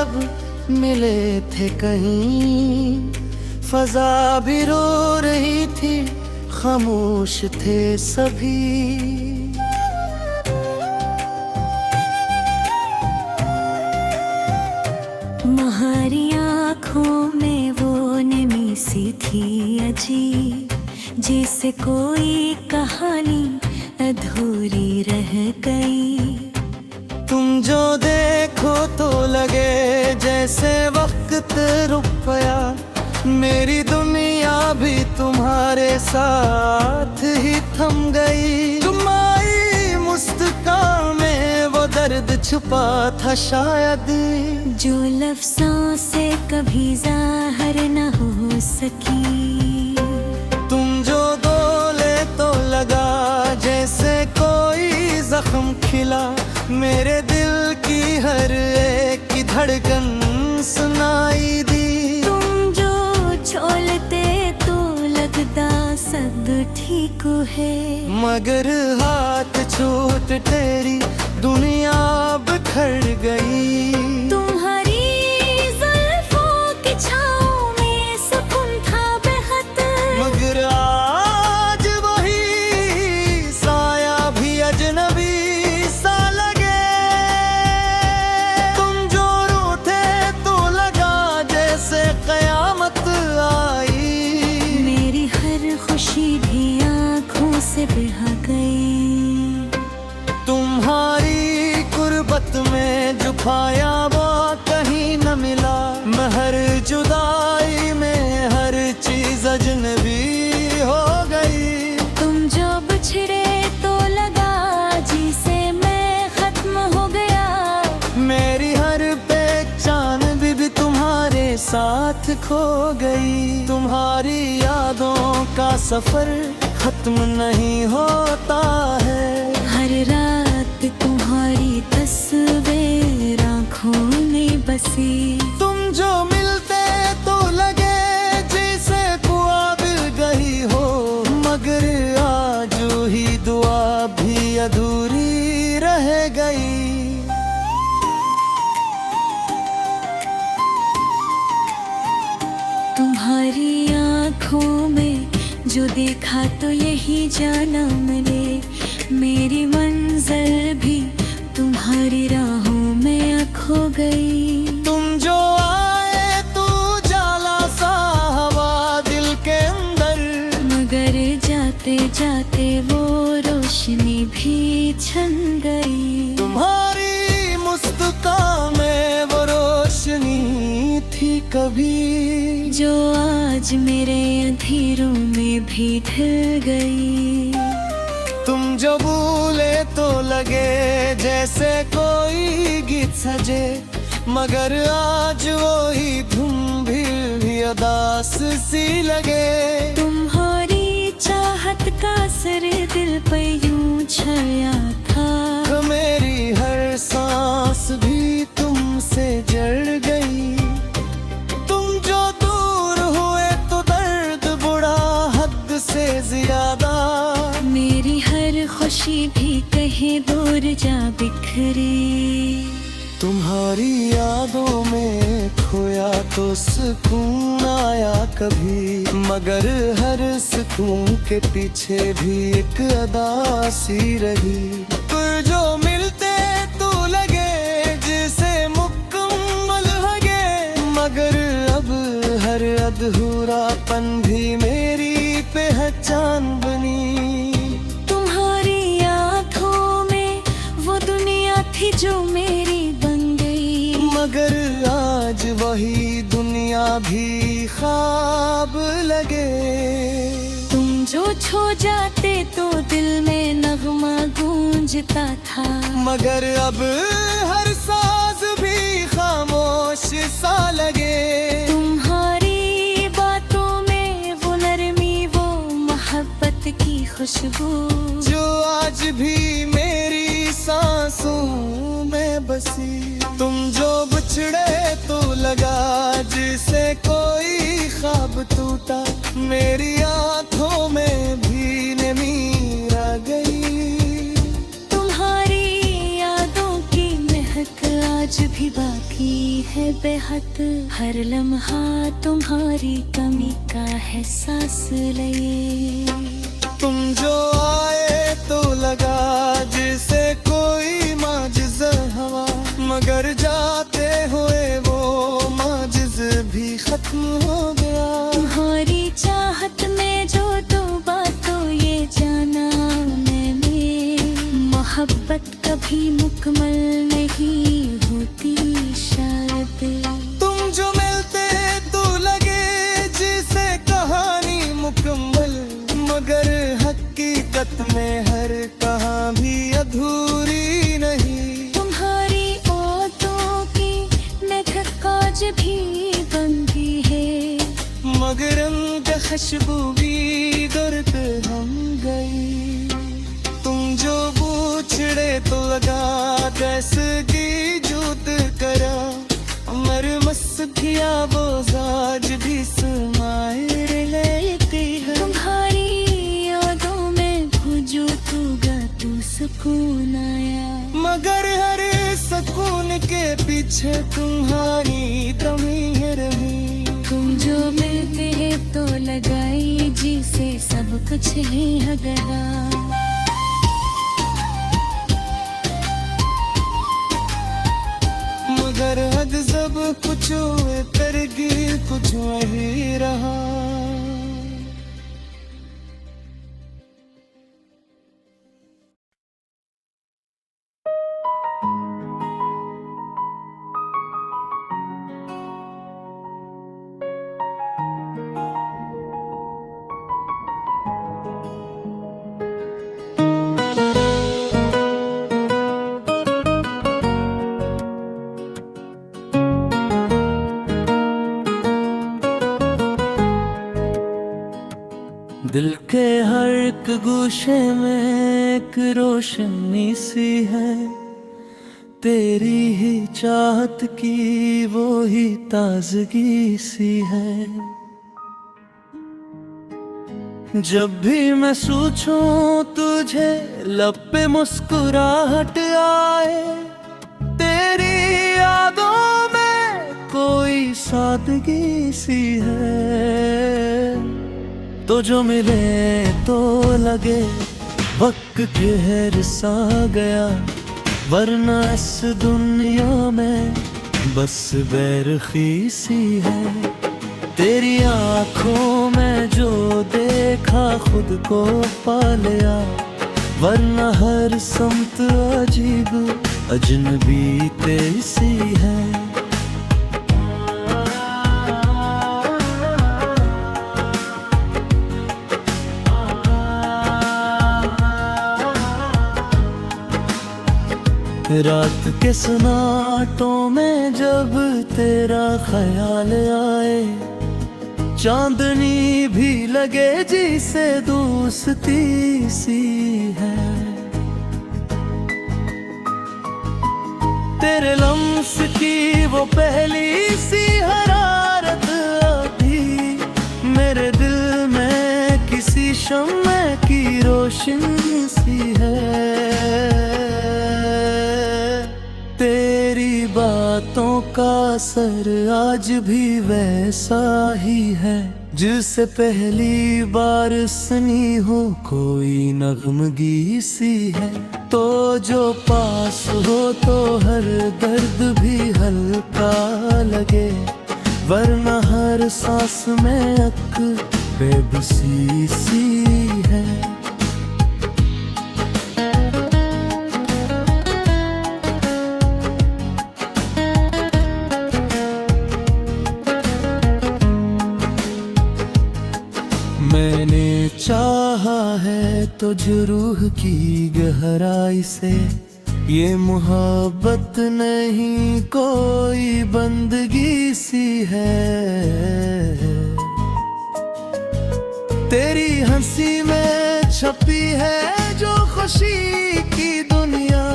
जब मिले थे कहीं, फजा भी रो रही थी, खामोश थे सभी। तुम्हारी आँखों में वो नमी सी थी अजीब, जैसे कोई कहानी अधूरी रह गई। तुम जो देखो तो लगे जैसे वक्त रुक गया, मेरी दुनिया भी तुम्हारे साथ ही थम गई। तुम आई मुस्कान में वो दर्द छुपा था शायद, जो लफ्ज़ों से कभी ज़ाहिर न हो सकी। तुम जो बोले तो लगा जैसे कोई जख्म खिला, मेरे दिल की हर एक की धड़कन सुनाई दी। तुम जो छोड़ते तो लगता सब ठीक है, मगर हाथ छूट तेरी दुनिया बिखर गई। तुम्हारी जुल्फों की छाँव में सुकून था बेहद, मगर आज वही साया भी अजनबी सा लगे। तुम जो रूठे तो लगा जैसे कयामत आई, मेरी हर खुशी भी आँखों से बह गई। तुम्हारी गुर्बत में जो पाया वो कहीं न मिला, मैं हर जुदाई में हर चीज अजनबी हो गई। तुम जो बिछड़े तो लगा जिसे मैं खत्म हो गया, मेरी हर पहचान भी तुम्हारे साथ खो गई। तुम्हारी यादों का सफर खत्म नहीं होता है, हर रात तुम्हारी तस्वीर आँखों में बसी। तुम जो मिलते तो लगे जैसे ख्वाब गई हो, मगर आज ही दुआ भी अधूरी रह गई। तुम्हारी आँखों में जो देखा तो यही जाना मैंने, मेरी मंजिल भी तुम्हारी राहों में खो गई। तुम जो आए तो जाला सा हवा दिल के अंदर, मगर जाते जाते वो रोशनी भी छन गई। तुम्हारी मुस्कान में वो रोशनी थी कभी, जो आज मेरे अंधेरों में भी ढल गई। तुम जो भूले तो लगे जैसे कोई गीत सजे, मगर आज वही धुन भी अदास सी लगे। तुम्हारी चाहत का असर दिल पे यूं छाया था, मेरी हर सांस भी तुमसे जड़ गई। तुम जो दूर हुए तो दर्द बुढ़ा हद से ज्यादा, मेरी हर खुशी भी कहीं दूर जा बिखरी। तुम्हारी यादों में खोया तो सुकून आया कभी, मगर हर सुकून के पीछे भी एक अदा सी रही। पर जो मिलते तो लगे जैसे मुकम्मल लगे, मगर अब हर अधूरापन भी मेरी पहचान बनी। तुम्हारी आँखों में वो दुनिया थी जो मेरी बन गई, मगर आज वही दुनिया भी ख्वाब लगे। तुम जो छो जाते तो दिल में नगमा गूंजता था, मगर अब हर साज भी खामोश सा लगे। तुम्हारी बातों में वो नरमी, वो मोहब्बत की खुशबू, जो आज भी मेरी सांसों में बसी। तुम जो बिछड़े तो लगा जिसे कोई ख्वाब टूटा, मेरी आंखों में भी नमी रह गई। तुम्हारी यादों की महक आज भी बाकी है बेहद, हर लम्हा तुम्हारी कमी का एहसास ले। तुम जो आए तो लगा जैसे कोई माजिज़ हवा, मगर जाते हुए वो माजिज़ भी खत्म हो गया। तुम्हारी चाहत में जो डूबा तो ये जाना मैंने, मोहब्बत कभी मुकम्मल नहीं होती शायद। तुम जो मिलते तो लगे जिसे कहानी मुकम्मल, मगर हकीकत में हर कहानी अधूरी नहीं। तुम्हारी ओठों की महक आज भी बंदी है, मगर उनका खुशबू भी दर पे हम गई। तुम जो पूछड़े तो लगा कैसे की जूत करा, मर मस किया वो आज भी समाए लेती है। तुम्हारी यादों में खोजो तू सुकून आया, मगर हर सुकून के पीछे तुम्हारी कमी रही। तुम जो मिलते हैं तो लगाई जी से सब कुछ है गया। मगर हद सब कुछ हुए तरगी कुछ वही रहा। दिल के हर एक गोशे में एक रोशनी सी है, तेरी ही चाहत की वो ही ताजगी सी है। जब भी मैं सोचूं तुझे लब पे मुस्कुराहट आए, तेरी यादों में कोई सादगी सी है। तो जो मिले तो लगे वक्त कहर सा गया, वरना इस दुनिया में बस बेरुखी सी है। तेरी आँखों में जो देखा खुद को पा लिया, वरना हर समत अजीब अजनबी तेरी सी है। रात के सन्नाटों में जब तेरा ख्याल आए, चांदनी भी लगे जिसे दोस्ती सी है। तेरे लम्स की वो पहली सी हरारत अभी मेरे दिल में किसी शम्मे की रोशनी सी है। तेरी बातों का असर आज भी वैसा ही है, जिसे पहली बार सुनी हो कोई नगमगी सी है। तो जो पास हो तो हर दर्द भी हल्का लगे, वरना हर सांस में अक बेबसी सी है। मैंने चाहा है तुझ रूह की गहराई से, ये मोहब्बत नहीं कोई बंदगी सी है। तेरी हंसी में छपी है जो खुशी की दुनिया,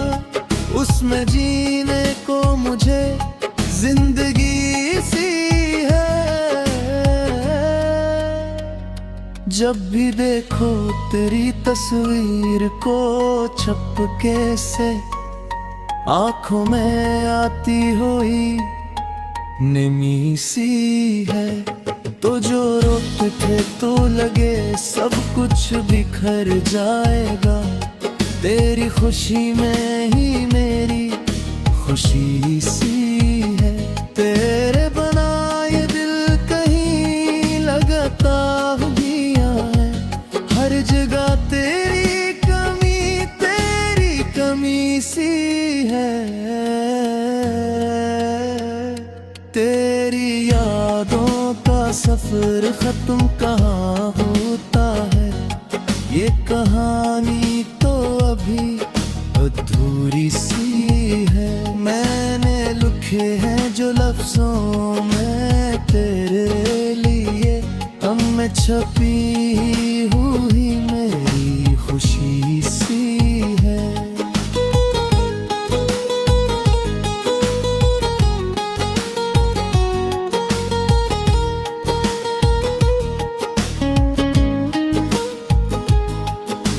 उसमें जीने को मुझे जिंदगी सी है। जब भी देखो तेरी तस्वीर को छपके से, आंखों में आती हुई निमी सी है। तो जो रोते थे तो लगे सब कुछ बिखर जाएगा, तेरी खुशी में ही मेरी खुशी सी है। तेरे बना ये दिल कहीं लगता गया है, हर जगह तेरी कमी सी है। तेरी यादों का सफर खत्म कहाँ होता है, ये कहानी तो अभी अधूरी सी है। मैंने लिखे हैं जो लफ्जों में तेरे लिए, हम में छपी हुई मेरी खुशी सी है।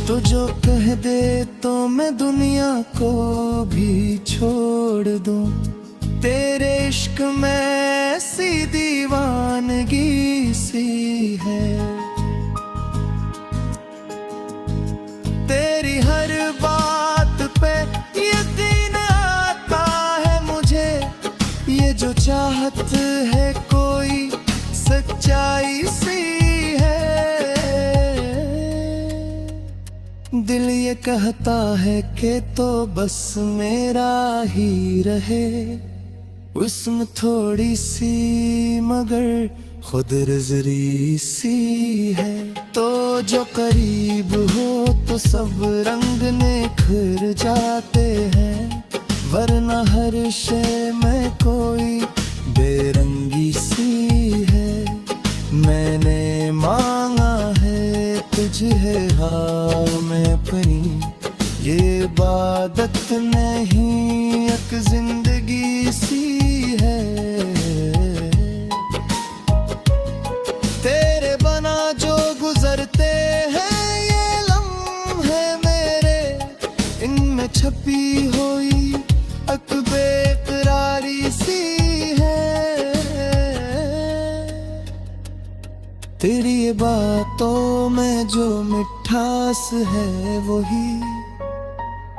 तो जो कह दे तो मैं दुनिया को भी छोड़ दूं, तेरे इश्क में ऐसी दीवानगी सी है। तेरी हर बात पे यकीन आता है मुझे, ये जो चाहत है कोई सच्चाई सी है। दिल ये कहता है कि तो बस मेरा ही रहे, उसमें थोड़ी सी मगर खुद रज़री सी है। तो जो करीब हो तो सब रंग निखर जाते हैं, वरना हर शय में कोई बेरंगी सी है। मैंने मांगा है तुझे हार में अपनी, ये इबादत नहीं एक जिंदगी सी है। तेरे बना जो गुजरते हैं ये लम्हे मेरे, इनमें छपी हुई एक बेकरारी सी है। तेरी ये बातों में जो मिठास है वही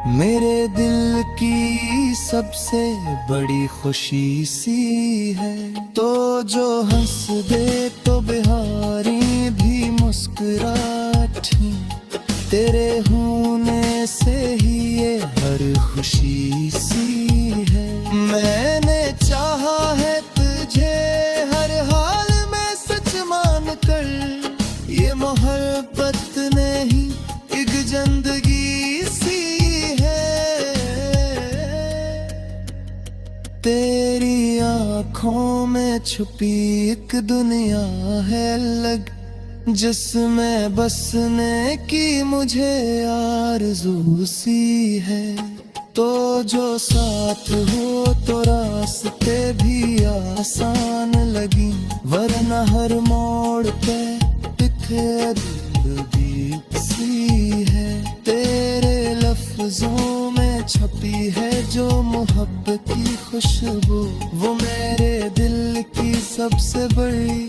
मेरे दिल की सबसे बड़ी खुशी सी है। तो जो हंस दे तो बिहारी भी मुस्कुराती, तेरे होने से ही ये हर खुशी सी है। मैंने चाहा है तुझे हर हाल में सच मान कर, ये मोहब्बत नहीं एक जिंदगी सी है। तेरी आँखों में छुपी एक दुनिया है अलग, जिसमें बसने की मुझे आरज़ू सी है। तो जो साथ हो तो रास्ते भी आसान लगी, वरना हर मोड़ पे दिखे दिल सी है। तेरे लफ्जों में छपी है जो मोहब्बत की खुशबू, वो मेरे दिल की सबसे बड़ी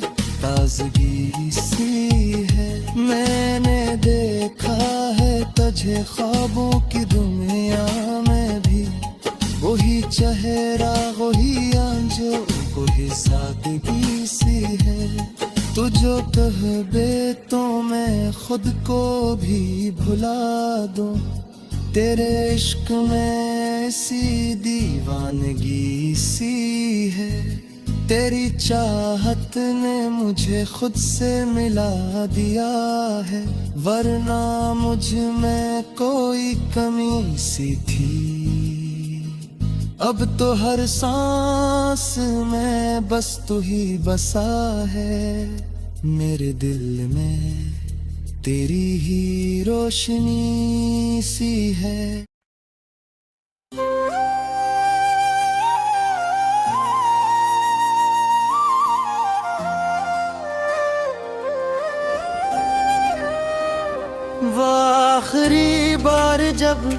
ताजगी सी है। मैंने देखा है तुझे ख्वाबों की दुनिया में भी, वही चेहरा वही आंचो वही सादगी सी है। तू जो कह दे तो मैं खुद को भी भुला दूं, तेरे इश्क में ऐसी दीवानगी सी है। तेरी चाहत ने मुझे खुद से मिला दिया है, वरना मुझ में कोई कमी सी थी। अब तो हर सांस में बस तू ही बसा है, मेरे दिल में तेरी ही रोशनी सी है। वो आखिरी बार जब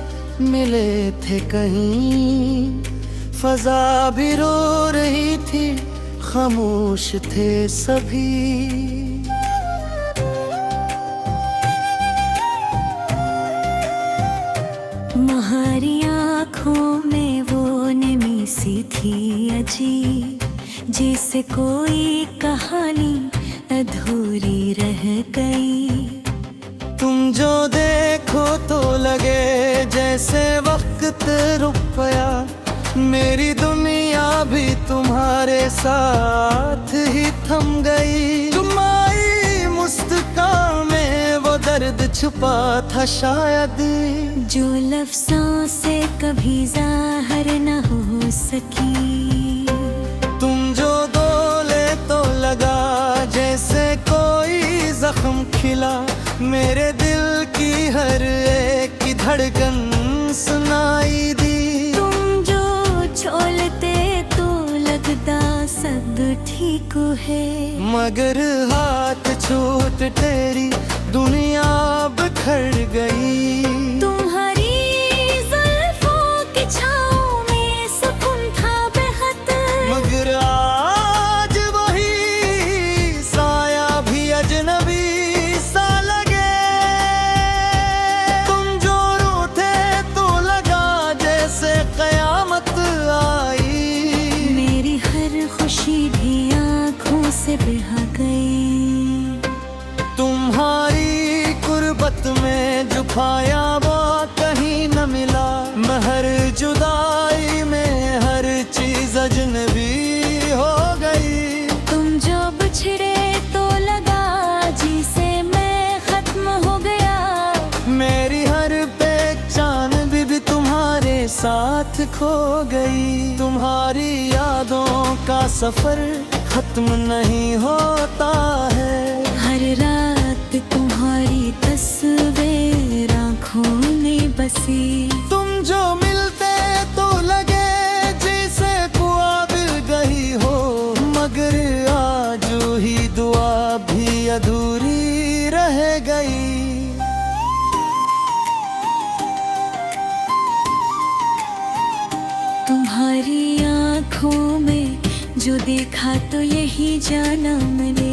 मिले थे कहीं, फजा भी रो रही थी खामोश थे सभी। तुम्हारी आँखों में वो नमी सी थी अजीब, जैसे कोई कहानी अधूरी रह गई। तुम जो देखो तो लगे जैसे वक्त रुक गया, मेरी दुनिया भी तुम्हारे साथ ही थम गई। तुम आई मुस्कान में वो दर्द छुपा था शायद, जो लफ्ज़ों से कभी ज़ाहिर न हो सकी। तुम जो बोले तो लगा जैसे कोई जख्म खिला, मेरे दिल की हर एक की धड़कन सुनाई दी। तुम जो छोलते तो लगता सब ठीक है, मगर हाथ छूट तेरी दुनिया बिखर गई। तुम्हारी जुल्फों की छाँव में सुकून था बेहद, मगर आज वही साया भी अजनबी सा लगे। तुम जो रोते तो लगा जैसे कयामत आई, मेरी हर खुशी भी आँखों से बह गई। तुम्हारी गुर्बत में जो पाया वो कहीं न मिला, महर जुदाई में हर चीज अजनबी हो गई। तुम जो बिछड़े तो लगा जिसे मैं खत्म हो गया, मेरी हर पहचान भी तुम्हारे साथ खो गई। तुम्हारी यादों का सफर खत्म नहीं होता है, हर रात तुम्हारी तस्वीर आँखों में बसी। तुम जो मिलते तो लगे जैसे ख्वाब गई हो, मगर आज ही दुआ भी अधूरी रह गई। तुम्हारी आँखों में जो देखा तो यही जाना मैंने,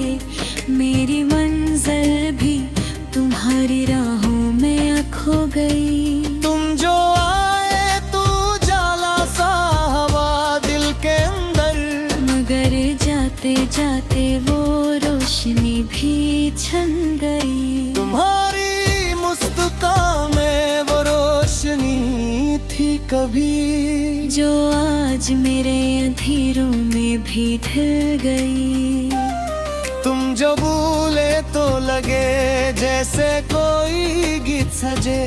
मेरी मंजिल भी तुम्हारी राहों में खो गई। तुम जो आए तो जाला सा हवा दिल के अंदर, मगर जाते जाते वो रोशनी भी छन गई। तुम्हारी मुस्कान में वो रोशनी थी कभी, जो आज मेरे अंधेरों में भी ढल गई। तुम जो भूले तो लगे जैसे कोई गीत सजे,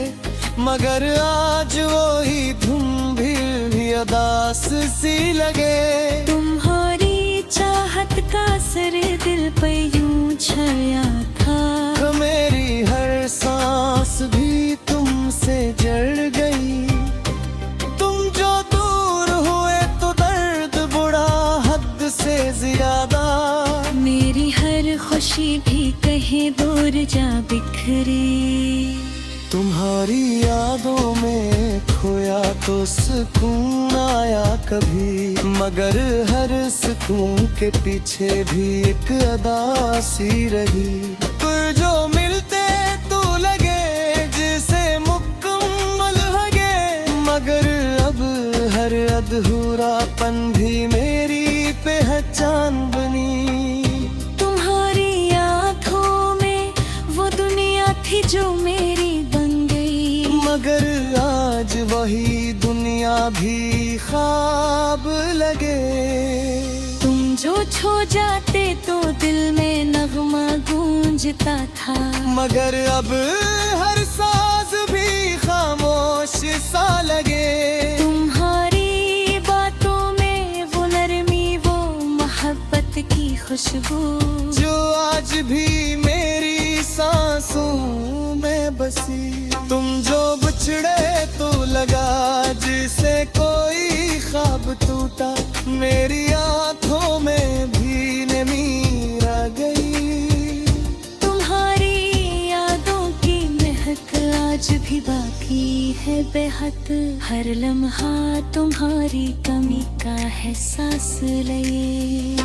मगर आज वही धुन भी उदास सी लगे। तुम्हारी चाहत का असर दिल पे यूं छाया था, मेरी हर सांस भी तुमसे जड़ गई। तुम जो दूर हुए तो दर्द बुढ़ा हद से ज्यादा, मेरी हर खुशी भी कहीं दूर जा बिखरी। तुम्हारी यादों में खोया तो सुकून आया कभी, मगर हर सुकून के पीछे भी एक अदा सी रही। पर जो मिलते तो लगे जैसे मुकम्मल लगे, मगर अब हर अधूरापन भी मेरी पहचान बनी। तुम्हारी आँखों में वो दुनिया थी जो मेरी बन गई, मगर आज वही दुनिया भी ख्वाब लगे। तुम जो छो जाते तो दिल में नगमा गूंजता था, मगर अब हर साज भी खामोश सा लगे। तुम्हारी बातों में वो नरमी, वो मोहब्बत की खुशबू, जो आज भी मेरी सांसों में बसी। तुम जो बिछड़े तो लगा जिसे कोई ख्वाब टूटा, मेरी आंखों में भी नमी रह गई। तुम्हारी यादों की महक आज भी बाकी है बेहद, हर लम्हा तुम्हारी कमी का एहसास लगे।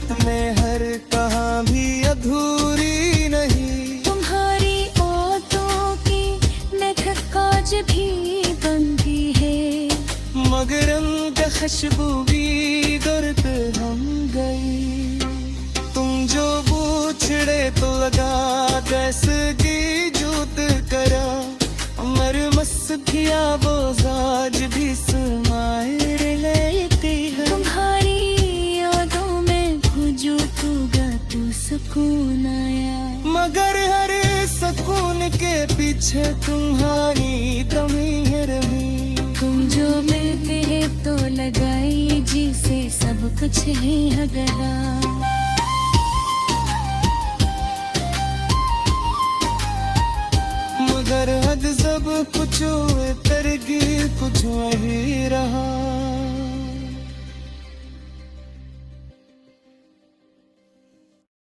मोहब्बत में हर कहाँ भी अधूरी नहीं। तुम्हारी ओठों की महक आज भी बनती है, मगर उनका खुशबू भी दर पे हम गई। तुम जो पूछड़े तो लगा कैसे की जूत करा, मर मस्तिया वो आज भी समाएर लेती है। तुम्हारी यादों में खोजो तू तू सुकून आया, मगर हर सुकून के पीछे तुम्हारी कमी है रही। तुम जो मिलते हैं तो लगाई जी से सब कुछ है गला। मगर हद सब कुछ तरकीब कुछ वही रहा।